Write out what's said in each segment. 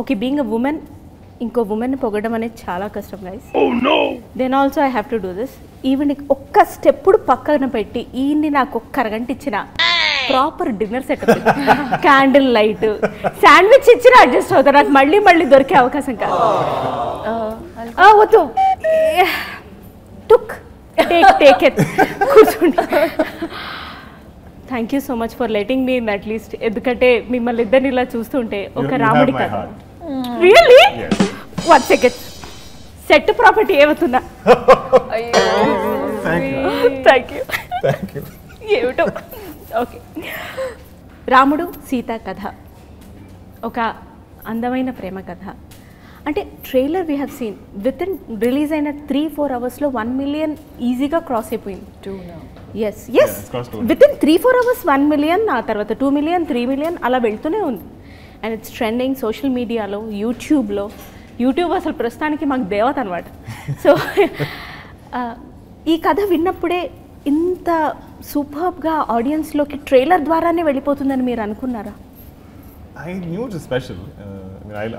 okay, being a woman, ఇంకో woman పొగడం అనేది చాలా కష్టం guys. Oh no! Then also I have to do this. Even ఒక్క step పక్కన పెట్టి ఈయన్ని నాకు ఒక్క అరగంట ఇచ్చిన proper dinner setup, candle light, sandwich ఇచ్చినా అడ్జస్ట్ అవుతారు. నాకు మళ్ళీ మళ్ళీ దొరికే అవకాశం కాదు. వద్దు, టేక్ ఇట్, కూర్చోండి. Thank you so much for letting me in at least. ఎందుకంటే మిమ్మల్ని ఇద్దరిని ఇలా చూస్తుంటే ఒక రాముడి కథ. రియల్లీ? 1 సెకండ్, సెట్ ప్రాపర్టీ ఏమవుతుందా? Thank you. ఏమిటో. ఓకే, రాముడు సీత కథ ఒక అందమైన ప్రేమ కథ. అంటే trailer we have scene with in release అయిన 3-4 అవర్స్లో 1 million ఈజీగా క్రాస్ అయిపోయింది. Yes within 3-4 hours 1 million, ఆ తర్వాత 2 million, 3 million అలా వెళ్తూనే ఉంది. అండ్ ఇట్స్ ట్రెండింగ్ సోషల్ మీడియాలో, యూట్యూబ్ అసలు ప్రస్తుతానికి మాకు దేవత అనమాట. సో ఈ కథ విన్నప్పుడే ఇంత సూపర్బ్గా ఆడియన్స్లోకి ట్రైలర్ ద్వారానే వెళ్ళిపోతుందని మీరు అనుకున్నారా? I knew it was special.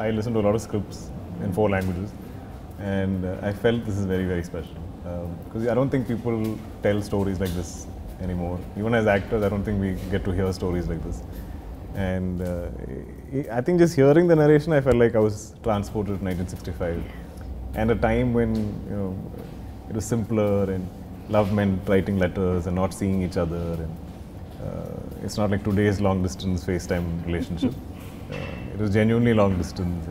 I listened to a lot of scripts in 4 languages, and I felt this is very, very special. Because I don't think people tell stories like this anymore. Even as actors, I don't think we get to hear stories like this. And I think just hearing the narration, I felt like I was transported to 1965, and a time when it was simpler, and love meant writing letters and not seeing each other, and it's not like today's long distance FaceTime relationship. It was genuinely long distance,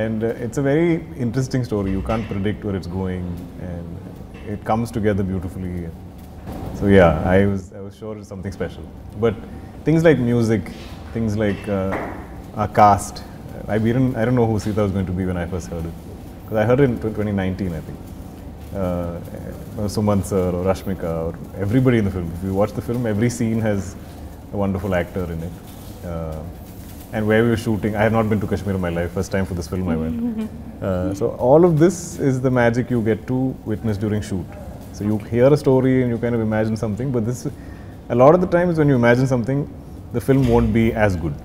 and it's a very interesting story. You can't predict where it's going, and it comes together beautifully. So yeah, I was sure it's something special. But things like music, things like our cast, I don't know who Sitha was going to be when I first heard it, because I heard it in 2019, I think. Sumant sir or Rashmika or everybody in the film. If you watch the film, every scene has a wonderful actor in it. And where we were shooting, I have not been to Kashmir in my life. First time for this film I went. So all of this is the magic you get to witness during shoot. So you hear a story and you kind of imagine something, but this, a lot of the times when you imagine something, the film won't be as good.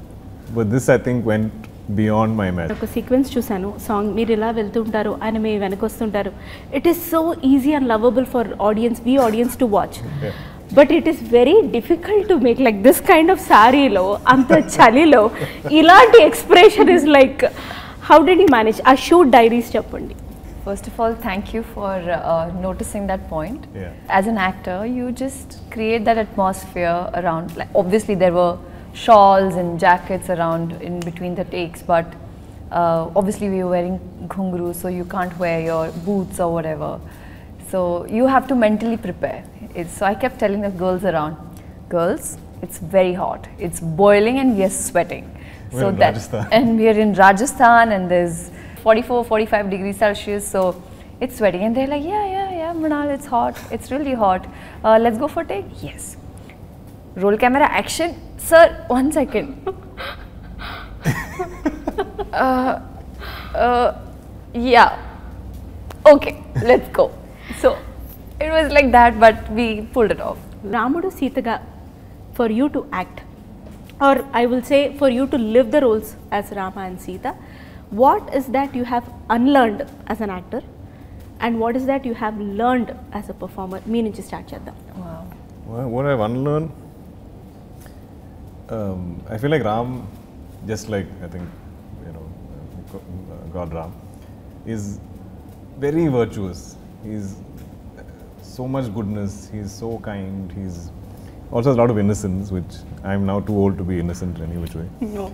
But this, I think, went beyond my imagination. ఒక sequence చూసాను, song మీరు ఇలా వెళ్తుంటారు ఆయన మీ వెనకొస్తుంటారు. It is so easy and lovable for audience to watch. But it is very difficult to make like this kind of సారీలో, అంత చలిలో ఇలాంటి expressions like, how did you manage? ఆ షూట్ డైరీస్ చెప్పండి. First of all, thank you for noticing that point. As an actor, you just create that atmosphere around, like obviously there were shawls and jackets around in between the takes, but obviously we were wearing ghungroo, so you can't wear your boots or whatever. So you have to mentally prepare. So I kept telling the girls around, girls, it's very hot, it's boiling and we are sweating. We're in Rajasthan. And we are in Rajasthan and there's 44-45 degrees Celsius, so it's sweating. And they're like, yeah, Mrunal, it's hot, it's really hot. Let's go for take? Yes. Roll camera, action. Sir, 1 second. Yeah. Okay, let's go. So it was like that, but we pulled it off. Ramudu Sitaga, for you to act, or I will say for you to live the roles as Rama and Sita, what is that you have unlearned as an actor, and what is that you have learned as a performer? Me nunchi start cheddam. Wow. Well, what I've unlearned, I feel like Ram, just like I think God Ram, is very virtuous. He's so much goodness. He's so kind. He's also has a lot of innocence, which I'm now too old to be innocent any which way. No.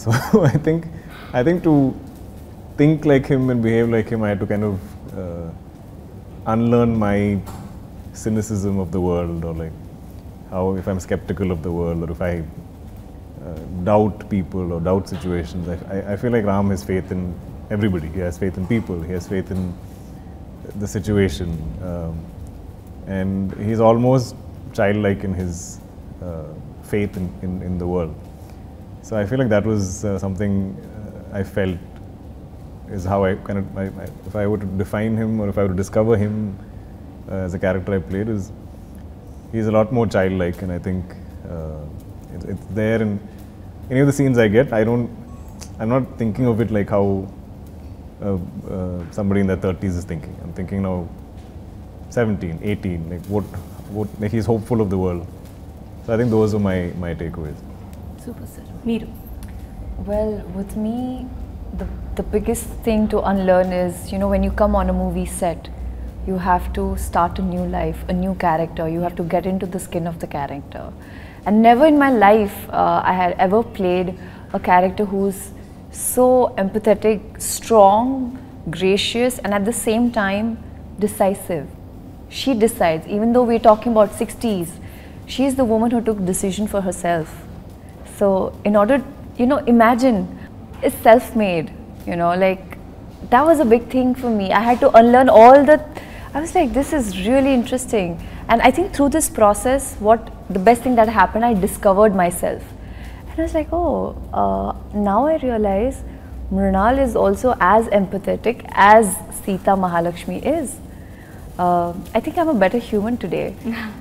So I think to think like him and behave like him, I had to kind of unlearn my cynicism of the world, or like how if I'm skeptical of the world, or if I doubt people or doubt situations. I feel like Ram has faith in everybody. He has faith in people. He has faith in the situation, and he's almost childlike in his faith in the world. So I feel like that was something I felt is how I kind of, if I were to define him or if I were to discover him as a character I played, is he's a lot more childlike, and I think it's there in any of the scenes I get. I'm not thinking of it like how somebody in their 30s is thinking. I'm thinking now 17, 18, like what like he's hopeful of the world. So I think those are my takeaways. Super, sir. Meeru. Well, with me, the biggest thing to unlearn is, you know, when you come on a movie set, you have to start a new life, a new character. You have to get into the skin of the character. And never in my life I had ever played a character who's so empathetic, strong, gracious, and at the same time decisive. She decides, even though we're talking about 60s, she's the woman who took decision for herself. So in order, you know, imagine, it's self-made, you know, like that was a big thing for me. I had to unlearn all the, I was like, this is really interesting. And I think through this process, the best thing that happened, I discovered myself. And I was like, oh, now I realize Mrunal is also as empathetic as Sita Mahalakshmi is. I think I'm a better human today.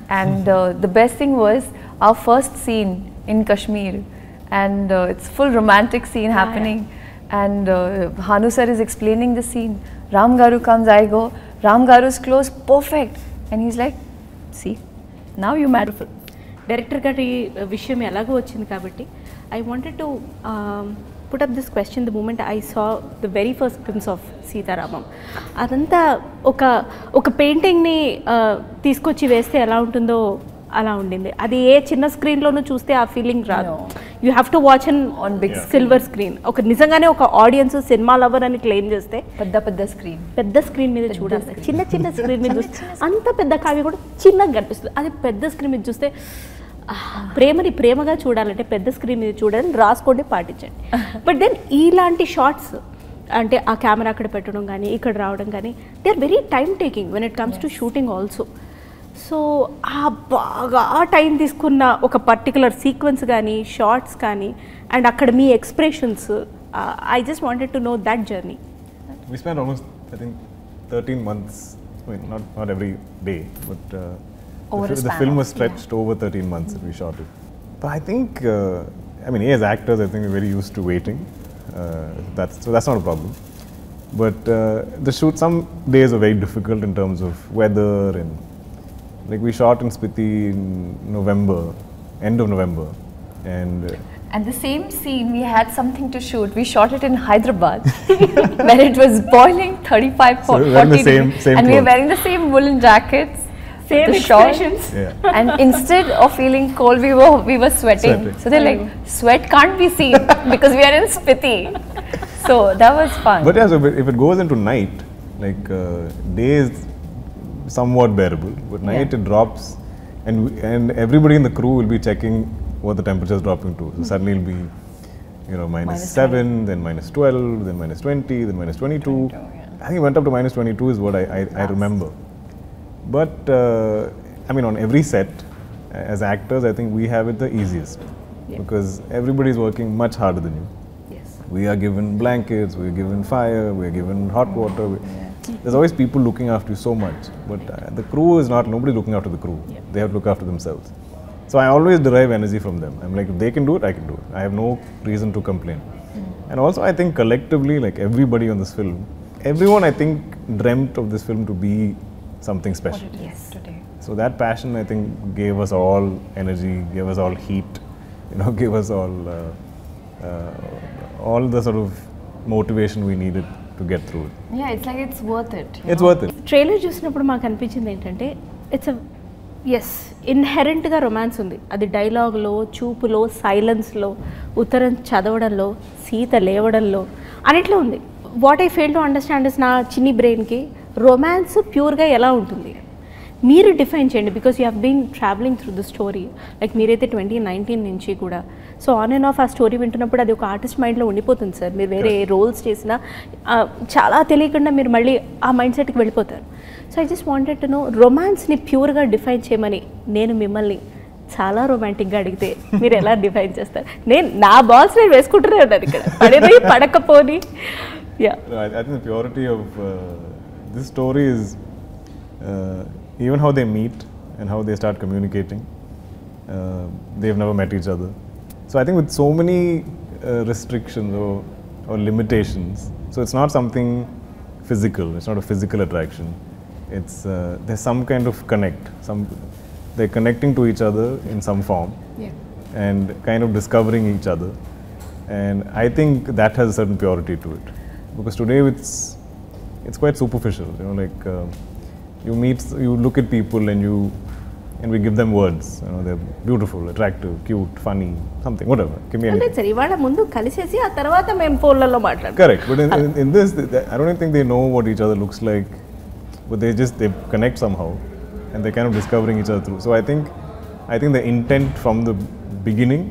And the best thing was our first scene in Kashmir, and it's full romantic scene happening. And Hanu sir is explaining the scene. Ram Garu comes, I go, Ram Garu's close, perfect. And he's like, see, now you matter. Director gari vishayam elago vachindi kabatti, I wanted to put up this question the moment I saw the very first glimpse of Sitha Ramam. Adanta oka painting ni teeskochi veste ela untundo ala undindi. Adi ఏ చిన్న screen లోను చూస్తే ఆ feeling రాదు. You have to watch on big silver screen. ఒక నిజంగానే ఒక audience cinema lover అని క్లెయిమ్ చేస్తే పెద్ద స్క్రీన్ మీద చూడాలి. చిన్న స్క్రీన్ మీద చూస్తే అంత పెద్ద కావ్య కూడా చిన్నగా కనిపిస్తుంది. అది పెద్ద స్క్రీన్ మీద చూస్తే ప్రేమని ప్రేమగా చూడాలంటే పెద్ద స్క్రీన్ మీద చూడాలని రాసుకోండి, పాటించండి. బట్ దెన్ ఇలాంటి షార్ట్స్ అంటే ఆ కెమెరా అక్కడ పెట్టడం కానీ ఇక్కడ రావడం కానీ they are very time taking when it comes to shooting also. So ఆ బాగా టైం తీసుకున్న ఒక పర్టికులర్ సీక్వెన్స్ కానీ షార్ట్స్ కానీ అండ్ అక్కడ మీ expressions, I just wanted to know that journey. We spent almost, I think, 13 months, I mean, not every day, but the film was stretched over 13 months that we shot it. But I think, I mean, as actors, I think we're very used to waiting. So that's not a problem. But the shoot, some days are very difficult in terms of weather, and like we shot in Spiti in November, end of November, and the same scene we had something to shoot. We shot it in Hyderabad, where it was boiling 35, 40 degrees, and we were wearing the same woolen jackets, same expressions. Yeah. And instead of feeling cold, we were sweating. So they're like, sweat can't be seen because we are in Spiti. So that was fun. But yeah, so if it goes into night, like days somewhat bearable, but night it drops, and everybody in the crew will be checking what the temperature is dropping to. So suddenly it'll be, you know, -7, then -12, then -20, then -22. I think it went up to -22 is what I remember. But I mean, on every set, as actors, I think we have it the easiest because everybody is working much harder than you. Yes. We are given blankets, we are given fire, we are given hot water. There's always people looking after you so much, but the crew is not, nobody looking after the crew. They have to look after themselves. So I always derive energy from them. I'm like, if they can do it, I can do it. I have no reason to complain. And also I think collectively, like everybody on this film, everyone I think dreamt of this film to be something special. Today. So that passion I think gave us all energy, gave us all heat, you know, gave us all the sort of motivation we needed to get through it. Yeah, it's like it's worth it. It's worth it. Trailer చూసినప్పుడు మాకు అనిపించింది ఏంటంటే it's ఇన్హెరెంట్గా romance ఉంది. అది డైలాగ్లో, చూపులో, సైలెన్స్లో, ఉత్తరం చదవడంలో, సీత లేవడంలో అన్నిట్లో ఉంది. What I fail to understand is నా చిన్ని బ్రెయిన్కి రొమాన్స్ ప్యూర్గా ఎలా ఉంటుంది మీరు డిఫైన్ చేయండి. Because you have been traveling through the story. Like మీరైతే 2019 నుంచి కూడా సో ఆన్ అండ్ ఆఫ్ ఆ స్టోరీ వింటున్నప్పుడు అది ఒక ఆర్టిస్ట్ మైండ్లో ఉండిపోతుంది సార్. మీరు వేరే రోల్స్ చేసినా చాలా తెలియకుండా మీరు మళ్ళీ ఆ మైండ్ సెట్కి వెళ్ళిపోతారు. So I just wanted to know రొమాన్స్ని ప్యూర్గా డిఫైన్ చేయమని నేను మిమ్మల్ని చాలా రొమాంటిక్గా అడిగితే మీరు ఎలా డిఫైన్ చేస్తారు? నా బాల్స్ నేను వేసుకుంటూనే ఉన్నాను ఇక్కడ, పడేది పడకపోని. I think the purity of this story is even how they meet and how they start communicating. They've never met each other. So I think with so many restrictions or limitations. So it's not something physical. It's not a physical attraction. It's there's some kind of connect. They're connecting to each other in some form, and kind of discovering each other. And I think that has a certain purity to it, because today it's quite superficial. You know, like you look at people and we give them words. You know, they're beautiful, attractive, cute, funny, something, whatever. Give me anything. Correct. But in this, I don't think they know what each other looks like, but they connect somehow, and they're kind of discovering each other through. So I think the intent from the beginning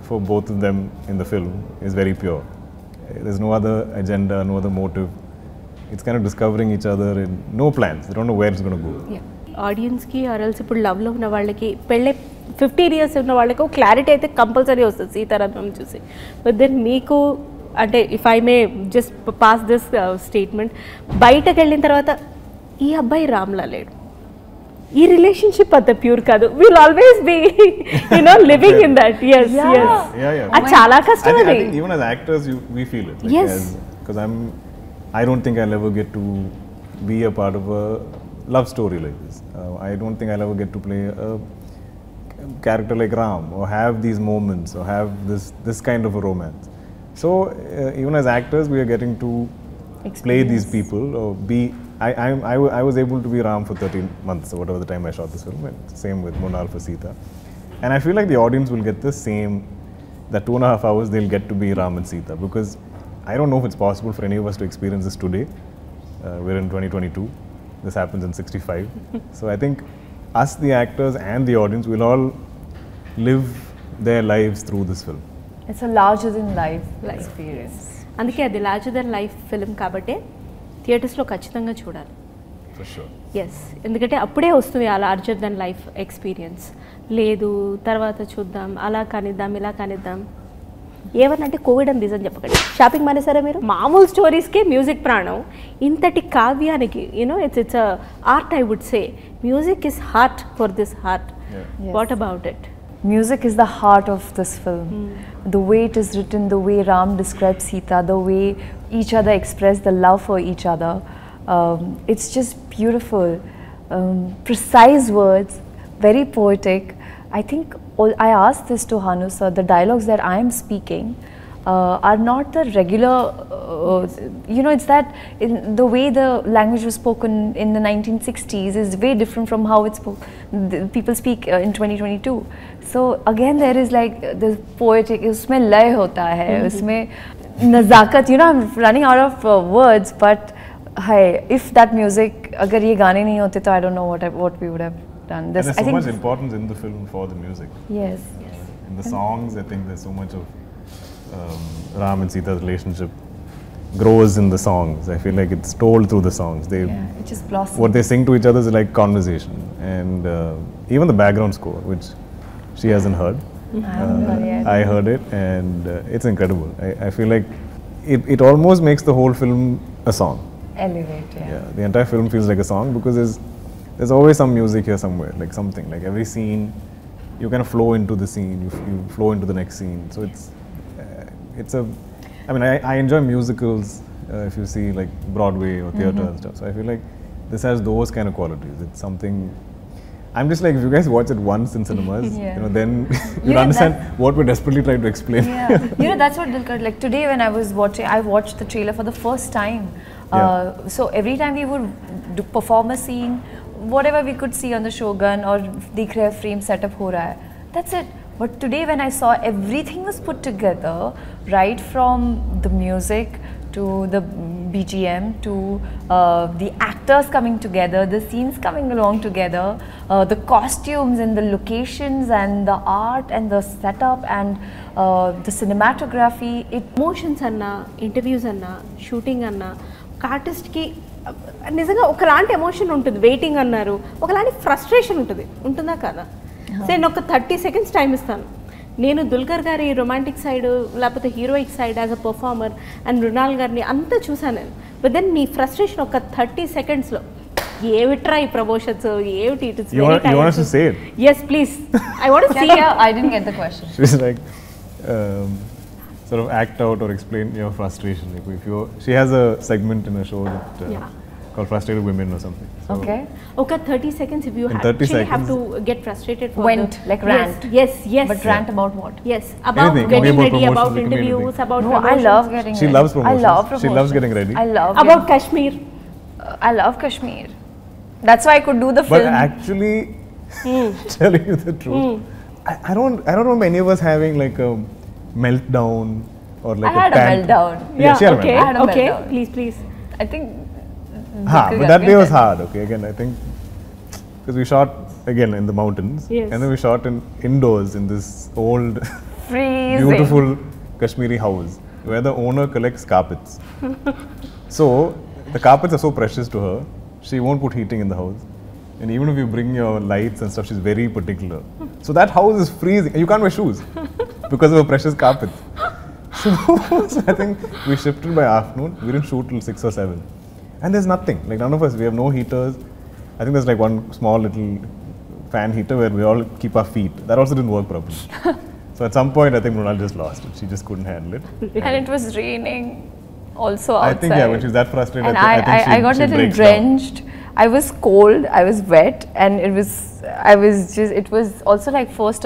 for both of them in the film is very pure. There's no other agenda, no other motive. It's kind of discovering each other and no plans. They don't know where it's going to go. Yeah. Audience ki or else ఇప్పుడు love లో ఉన్న వాళ్ళకి పెళ్ళే 15 years ఉన్న వాళ్ళకి clarity అయితే compulsory వస్తుంది సీతా రామం చూసి. బట్ దెన్ మీకు అంటే if I may just pass this statement, బయటకు వెళ్ళిన తర్వాత ఈ అబ్బాయి రామ్లా లేడు, ఈ రిలేషన్షిప్ అంత ప్యూర్ కాదు, will always be living in that. yes అది చాలా కష్టం. అది even as actors we feel it, like, yes, because I don't think I'll ever get to be a part of a love story like this. I don't think I'll ever get to play a character like Ram or have these moments or have this kind of a romance. So even as actors we are getting to play these people or be. I was able to be Ram for 13 months or whatever the time I shot this film, and same with Mrunal for Sitha. And I feel like the audience will get the same, that 2.5 hours they'll get to be Ram and Sitha, because I don't know if it's possible for any of us to experience this today. We're in 2022. This happens in 65. So I think us, the actors and the audience, will all live their lives through this film. It's a larger than life experience. అందుకే అది larger than life film కాబట్టి థియేటర్స్లో ఖచ్చితంగా చూడాలి. For sure. Yes, ఎందుకంటే అప్పుడే వస్తుంది ఆ లార్జర్ దెన్ లైఫ్ ఎక్స్పీరియన్స్. లేదు తర్వాత చూద్దాం, అలా కానిద్దాం, ఇలా కానిద్దాం, ఏమన్నంటే కోవిడ్ అని రీజన్ చెప్పకండి. షాపింగ్ మానేసారా మీరు? మామూలు స్టోరీస్కే మ్యూజిక్ ప్రాణం, ఇంతటి కావ్యానికి it's art. I would say music is heart for this heart. What about it? Music is the heart of this film. The way it is written, the way Ram describes Sita, the way each other express the love for each other. It's just beautiful. Precise words, very poetic. I think I asked this to Hanu sir, the dialogues that I am speaking are not the regular, it's that the way the language was spoken in the 1960s is way different from how it's people speak in 2022. So again there is like this poetic, usme lay hota hai, usme nazakat, I'm running out of words, but hey, if that music, agar ye gaane nahi hote to I don't know what we would have done. There's so much importance in the film for the music. Yes. In the songs, I think there's so much of Ram and Sita's relationship grows in the songs. I feel like it's told through the songs. It just blossoms. What they sing to each other is like conversation, and even the background score, which she hasn't heard. I heard it, and it's incredible. I feel like it almost makes the whole film a song. Elevate, yeah. The entire film feels like a song, because there's always some music here somewhere, like something. Like every scene, you kind of flow into the scene, you flow into the next scene. So I enjoy musicals, if you see like Broadway or theatre and stuff. So I feel like this has those kind of qualities. It's something. I'm just like, if you guys watch it once in cinemas, then you'll understand what we're desperately trying to explain. Yeah. That's what Dulquer, like today when I watched the trailer for the first time. So every time we would perform a scene, whatever we could see on the Shogun or Dikh Rahe frame setup ho raha hai, that's it. But today when I saw everything was put together, right from the music to the BGM to the actors coming together, the scenes coming along together, the costumes and the locations and the art and the setup and the cinematography. Emotions anna, interviews anna, shooting anna, artist ki నిజంగా ఒకలాంటి emotion ఉంటుంది. Waiting అన్నారు, ఒకలాంటి frustration ఉంటుందా కదా? నేను ఒక 30 seconds time ఇస్తాను. నేను దుల్కర్ గారి రొమాంటిక్ సైడ్ లేకపోతే heroic side as a performer and Mrunal గారిని అంతా చూసాను నేను. బట్ దెన్ మీ ఫ్రస్ట్రేషన్ ఒక 30 secondsలో ఏమిట్రా ఈ ప్రమోషన్స్, ఏమిటి? You want us to say it? Yes, please. I want to see. I didn't get the question. She's like, sort of act out or explain your frustration. Like if you, she has a segment in a show that called Frustrated Women or something. So okay. Okay, 30 seconds if you actually have to get frustrated for like rant. Yes. But rant about what? Yes, about anything, getting about ready, about promotions, interviews, about No, promotions. I love getting she ready. loves promotions. I love promotions. She loves getting ready. I love about Kashmir. I love Kashmir. That's why I could do the But film. actually, telling you the truth, I don't remember any of us having like a meltdown or like I had a meltdown. Yeah, she had a okay, meltdown. I had a okay, meltdown. please. I think. But that day was hard. Okay, again I think because we shot again in the mountains, Yes. and then we shot indoors in this old, Freezing. beautiful Kashmiri house where the owner collects carpets. So the carpets are so precious to her, she won't put heating in the house. And even if you bring your lights and stuff, she's very particular. So that house is freezing. You can't wear shoes because of a precious carpet. So I think we shifted by afternoon. We didn't shoot till 6 or 7. And there's nothing. Like none of us, we have no heaters. I think there's like one small little fan heater where we all keep our feet. That also didn't work properly. So at some point, I think Mrunal just lost it. She just couldn't handle it. And it was raining also outside. I think, yeah, when she's that frustrated, And I think I got a little drenched. I was cold, I was wet, and it was also like first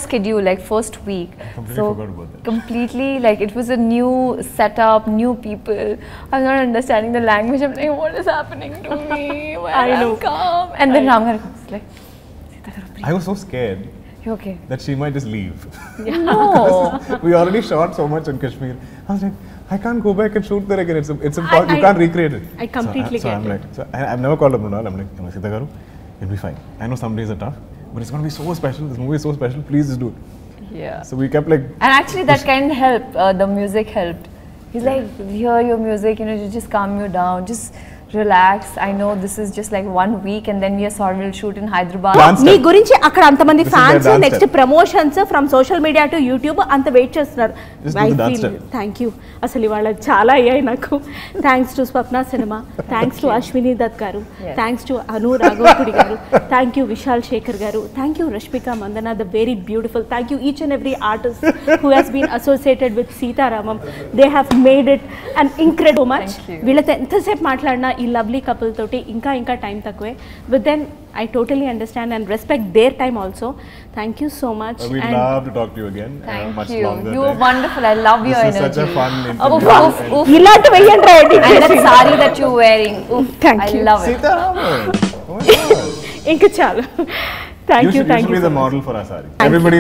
schedule, like first week. I completely so forgot about that. Completely, like it was a new setup, new people. I was not understanding the language. I'm like, what is happening to me? Where I know. I've come? And then Ramgar comes like, Sitha Ramam, breathe. I was so scared You okay? that she might just leave. No. We already shot so much in Kashmir. I was like, I can't go back and shoot there again. It's impossible. You can't recreate it. I completely get it. I've never called up Mrunal. I'm like, Sitha Garu, it'll be fine. I know some days are tough, but it's going to be so special. This movie is so special. Please just do it. Yeah. So we kept like. And actually that kind of helped, the music helped. He's like, hear your music, to just calm you down, just relax. I know this is just like 1 week and then we'll shoot in Hyderabad. మీ గురించి అక్కడ అంతమంది This is fans their dance next step. Promotions from social media to YouTube అంత wait చేస్తున్నారు. Just do the dance step. Thank you. అసలు ఇవాళ చాలా అయ్యాయి నాకు. Thanks to Swapna cinema, thanks to Ashwini Dutt గారు, థ్యాంక్స్ టు అను రాఘవపుడి గారు, థ్యాంక్ యూ విశాల్ శేఖర్ గారు, thank you Rashmika Mandanna, the very beautiful. Thank you each and every artist who has been associated with Sita Ramam. They have made it and incredible much. వీళ్ళతో ఎంతసేపు మాట్లాడినా ఈ lovely couple తోటి ఇంకా time తక్కువే. But then I totally understand and respect their time also. Thank you so much. We'd love to talk to you again. Thank much you. longer. You were wonderful. I love your This is energy. such a fun interview. ఇలాంటి వెయ్యండి And that sari that you're wearing. Thank I you. love it. Sitha Ramam. Oh my God. ఇంకా చాలు. Thank you. You should be the model for our sari. Everybody.